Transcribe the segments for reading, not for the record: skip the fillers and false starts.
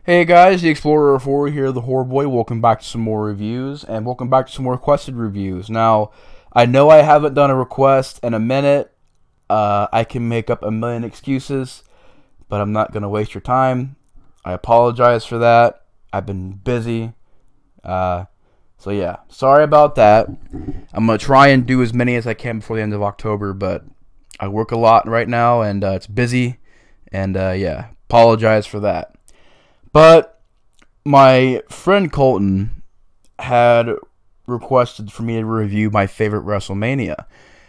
Hey guys, the Explorer 4 here, the Horror Boy. Welcome back to some more reviews, and welcome back to some more requested reviews. Now, I know I haven't done a request in a minute. I can make up a million excuses, but I'm not going to waste your time. I apologize for that. I've been busy. So yeah, sorry about that. I'm going to try and do as many as I can before the end of October, but I work a lot right now, and it's busy, and yeah, apologize for that. But my friend Colton had requested for me to review my favorite WrestleMania.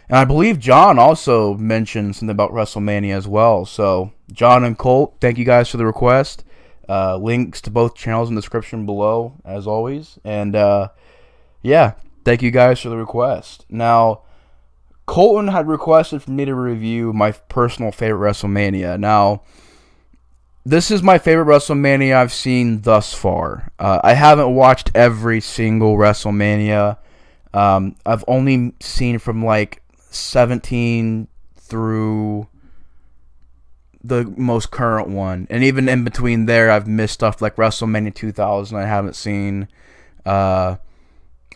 And I believe John also mentioned something about WrestleMania as well. So, John and Colt, thank you guys for the request. Links to both channels in the description below, as always. And, yeah, thank you guys for the request. Now, Colton had requested for me to review my personal favorite WrestleMania. Now, this is my favorite WrestleMania I've seen thus far. I haven't watched every single WrestleMania. I've only seen from like 17 through the most current one. And even in between there, I've missed stuff like WrestleMania 2000 I haven't seen. I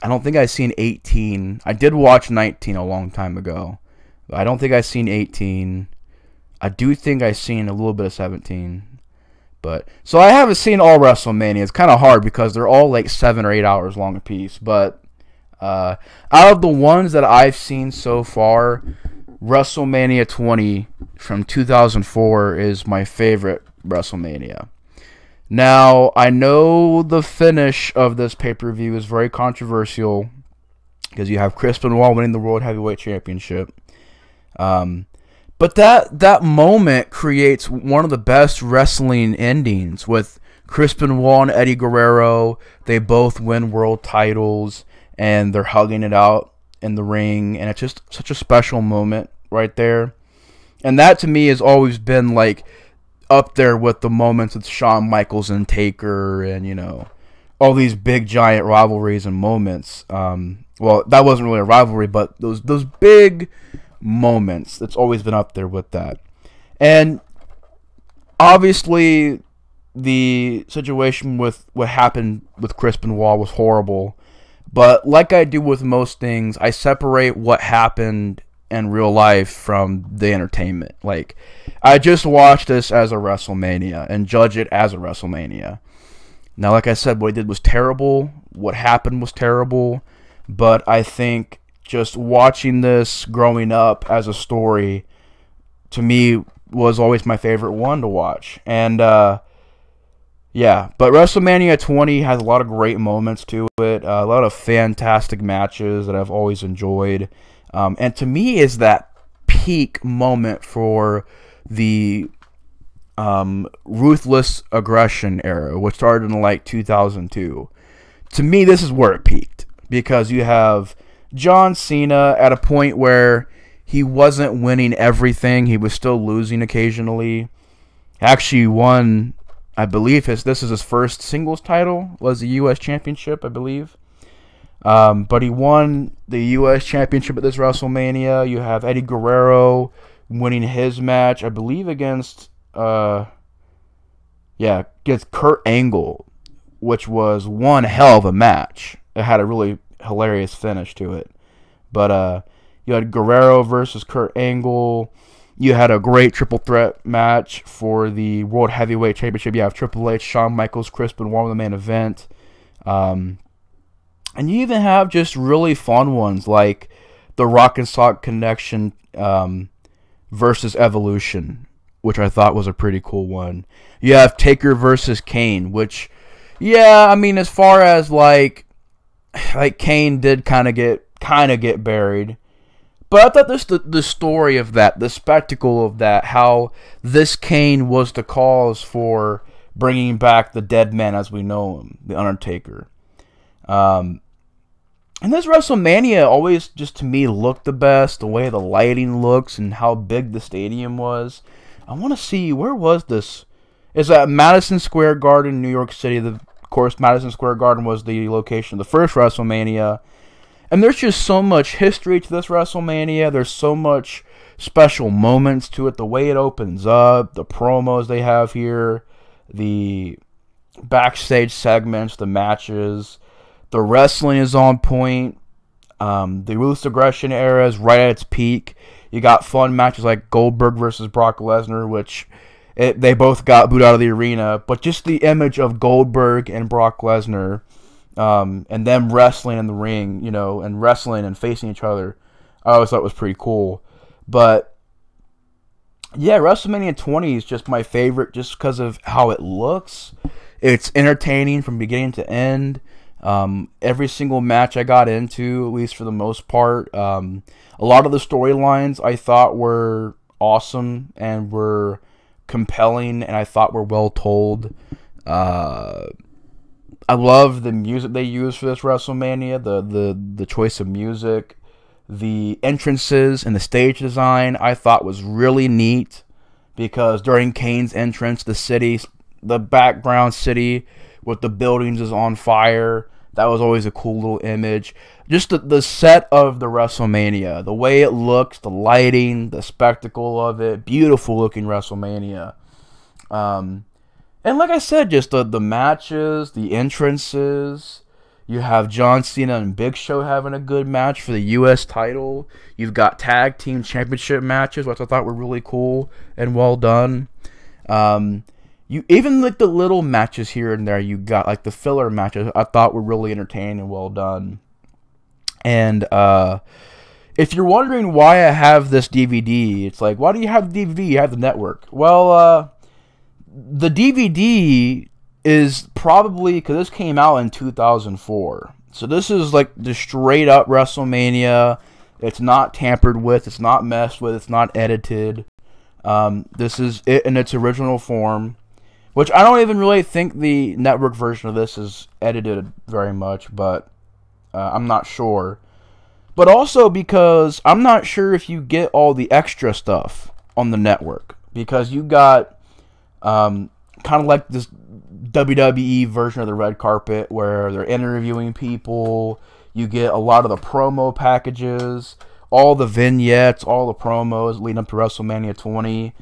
don't think I've seen 18. I did watch 19 a long time ago. But I don't think I've seen 18. I do think I've seen a little bit of 17. So I haven't seen all WrestleMania. It's kind of hard because they're all like 7 or 8 hours long a piece. But out of the ones that I've seen so far, WrestleMania 20 from 2004 is my favorite WrestleMania. Now, I know the finish of this pay-per-view is very controversial because you have Chris Benoit winning the World Heavyweight Championship. But that moment creates one of the best wrestling endings with Chris Benoit and Eddie Guerrero. They both win world titles, and they're hugging it out in the ring, and it's just such a special moment right there. And that, to me, has always been, like, up there with the moments with Shawn Michaels and Taker and, you know, all these big, giant rivalries and moments. Well, that wasn't really a rivalry, but those big moments, that's always been up there with that. And obviously the situation with what happened with Chris Benoit was horrible, but like I do with most things, I separate what happened in real life from the entertainment. Like, I just watched this as a WrestleMania and judge it as a WrestleMania. Now, like I said, what he did was terrible, what happened was terrible, but I think just watching this growing up as a story, to me, was always my favorite one to watch. And, yeah, but WrestleMania 20 has a lot of great moments to it, a lot of fantastic matches that I've always enjoyed. And to me, is that peak moment for the Ruthless Aggression era, which started in, like, 2002. To me, this is where it peaked, because you have John Cena at a point where he wasn't winning everything. He was still losing occasionally. Actually won, I believe, this is his first singles title, was the U.S. Championship, I believe. But he won the U.S. Championship at this WrestleMania. You have Eddie Guerrero winning his match, I believe, against Kurt Angle, which was one hell of a match. It had a really hilarious finish to it. But you had Guerrero versus Kurt Angle. You had a great triple threat match for the World Heavyweight Championship. You have Triple H, Shawn Michaels, Chris Benoit in the main event. And you even have just really fun ones like the Rock and Sock Connection versus Evolution, which I thought was a pretty cool one. You have Taker versus Kane, which, yeah, I mean, as far as like Kane did kind of get buried, but I thought this the story of that, the spectacle of that, how this Kane was the cause for bringing back the dead man as we know him, the Undertaker. And this WrestleMania always just to me looked the best, the way the lighting looks and how big the stadium was. I want to see, where was this? It's at Madison Square Garden, New York City. Of course, Madison Square Garden was the location of the first WrestleMania. And there's just so much history to this WrestleMania. There's so much special moments to it. The way it opens up, the promos they have here, the backstage segments, the matches, the wrestling is on point. The Ruthless Aggression era is right at its peak. You got fun matches like Goldberg versus Brock Lesnar, which they both got booed out of the arena. But just the image of Goldberg and Brock Lesnar, and them wrestling in the ring, and wrestling and facing each other, I always thought was pretty cool. But yeah, WrestleMania 20 is just my favorite just because of how it looks. It's entertaining from beginning to end. Every single match I got into, at least for the most part, a lot of the storylines I thought were awesome and were compelling, and I thought were well told. I love the music they used for this WrestleMania, the choice of music, the entrances and the stage design I thought was really neat, because during Kane's entrance, the background city with the buildings is on fire. That was always a cool little image. Just the set of the WrestleMania, the way it looks, the lighting, the spectacle of it, beautiful looking WrestleMania. And like I said, just the matches, the entrances. You have John Cena and Big Show having a good match for the U.S. title. You've got tag team championship matches, which I thought were really cool and well done. You even like the little matches here and there. You got like the filler matches I thought were really entertaining and well done. And if you're wondering why I have this DVD, it's like, why do you have the DVD? You have the network. Well, the DVD is probably, because this came out in 2004. So this is like the straight up WrestleMania. It's not tampered with. It's not messed with. It's not edited. This is it in its original form. Which I don't even really think the network version of this is edited very much, but I'm not sure. But also because I'm not sure if you get all the extra stuff on the network. Because you got kind of like this WWE version of the red carpet where they're interviewing people. You get a lot of the promo packages, all the vignettes, all the promos leading up to WrestleMania 20.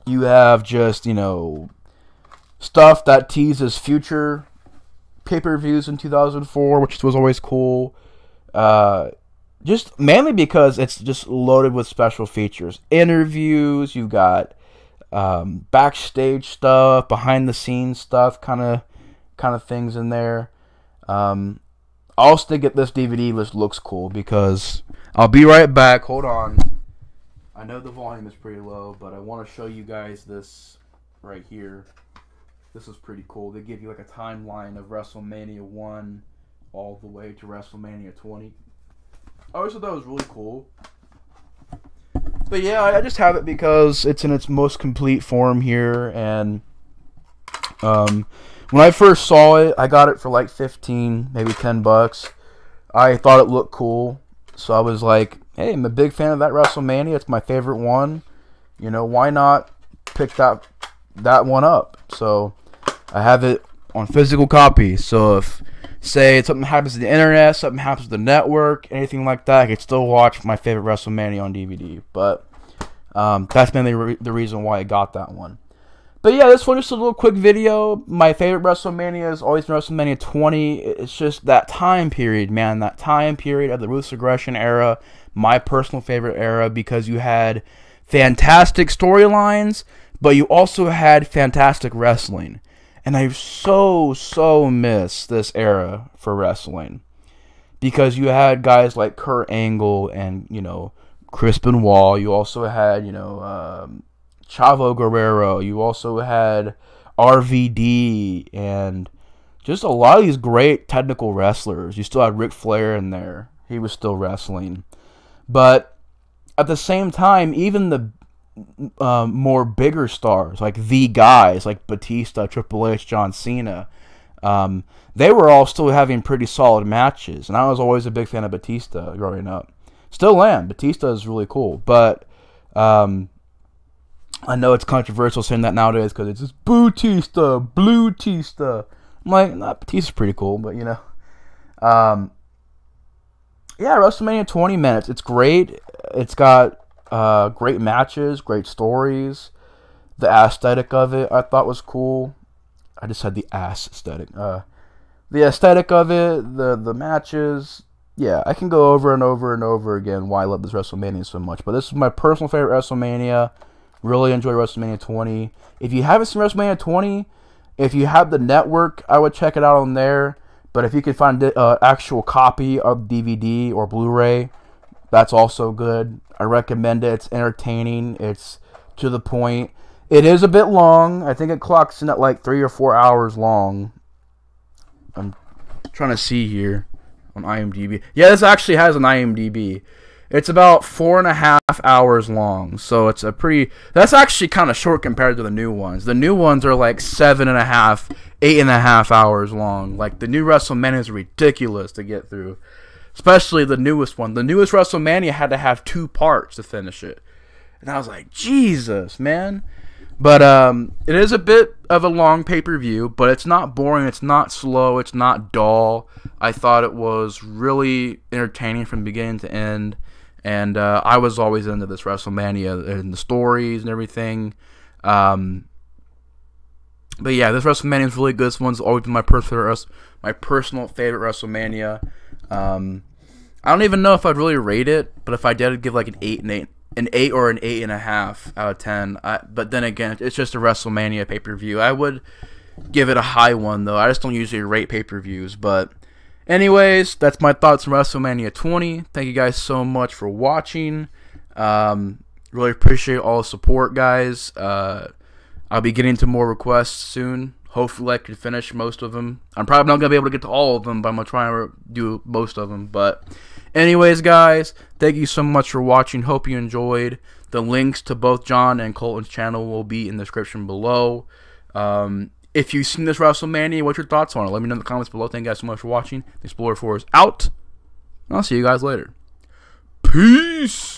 You have just, stuff that teases future pay-per-views in 2004, which was always cool. Just mainly because it's just loaded with special features. Interviews, you've got backstage stuff, behind-the-scenes stuff, kind of things in there. I'll still get this DVD list. Looks cool because I'll be right back. Hold on. I know the volume is pretty low, but I want to show you guys this right here. This is pretty cool. They give you like a timeline of WrestleMania 1 all the way to WrestleMania 20. I always thought that was really cool. But yeah, I just have it because it's in its most complete form here. And when I first saw it, I got it for like 15, maybe $10. I thought it looked cool. So I was like, hey, I'm a big fan of that WrestleMania. It's my favorite one. Why not pick that one up? So I have it on physical copy. So if, say, something happens to the internet, something happens to the network, anything like that, I could still watch my favorite WrestleMania on DVD. But that's mainly the reason why I got that one. But yeah, this one just a little quick video. My favorite WrestleMania has always been WrestleMania 20. It's just that time period, man. That time period of the Ruthless Aggression era. My personal favorite era, because you had fantastic storylines, but you also had fantastic wrestling. And I so miss this era for wrestling. Because you had guys like Kurt Angle and, Chris Benoit. You also had, Chavo Guerrero. You also had RVD and just a lot of these great technical wrestlers. You still had Ric Flair in there. He was still wrestling. But at the same time, even the more bigger stars, like the guys, like Batista, Triple H, John Cena, they were all still having pretty solid matches. And I was always a big fan of Batista growing up. Still am. Batista is really cool. But I know it's controversial saying that nowadays because it's just Bootista, Blue-tista. I'm like, nah, Batista's pretty cool, but yeah, WrestleMania 20 minutes. It's great. It's got great matches, great stories. The aesthetic of it I thought was cool. I just had the ass aesthetic. The aesthetic of it, the matches. Yeah, I can go over and over and over again why I love this WrestleMania so much. But this is my personal favorite WrestleMania. Really enjoy WrestleMania 20. If you haven't seen WrestleMania 20, if you have the network, I would check it out on there. But if you can find an actual copy of DVD or Blu-ray, that's also good. I recommend it. It's entertaining. It's to the point. It is a bit long. I think it clocks in at like 3 or 4 hours long. I'm trying to see here on IMDb. Yeah, this actually has an IMDb. It's about 4.5 hours long. So it's a pretty... That's actually kind of short compared to the new ones. The new ones are like 7.5, 8.5 hours long. Like the new WrestleMania is ridiculous to get through. Especially the newest one. The newest WrestleMania had to have 2 parts to finish it. And I was like, Jesus, man. But it is a bit of a long pay-per-view, but it's not boring, it's not slow, it's not dull. I thought it was really entertaining from beginning to end, and I was always into this WrestleMania and the stories and everything. But yeah, this WrestleMania is really good. This one's always been my personal favorite WrestleMania. I don't even know if I'd really rate it, but if I did, I'd give like an 8 or an 8.5 out of 10. But then again, it's just a WrestleMania pay-per-view. I would give it a high one, though. I just don't usually rate pay-per-views. But anyways, that's my thoughts on WrestleMania 20. Thank you guys so much for watching. Really appreciate all the support, guys. I'll be getting to more requests soon. Hopefully I can finish most of them. I'm probably not going to be able to get to all of them, but I'm going to try and do most of them. But anyways, guys, thank you so much for watching. Hope you enjoyed. The links to both John and Colton's channel will be in the description below. If you've seen this WrestleMania, what's your thoughts on it? Let me know in the comments below. Thank you guys so much for watching. The Explorer 4 is out. And I'll see you guys later. Peace!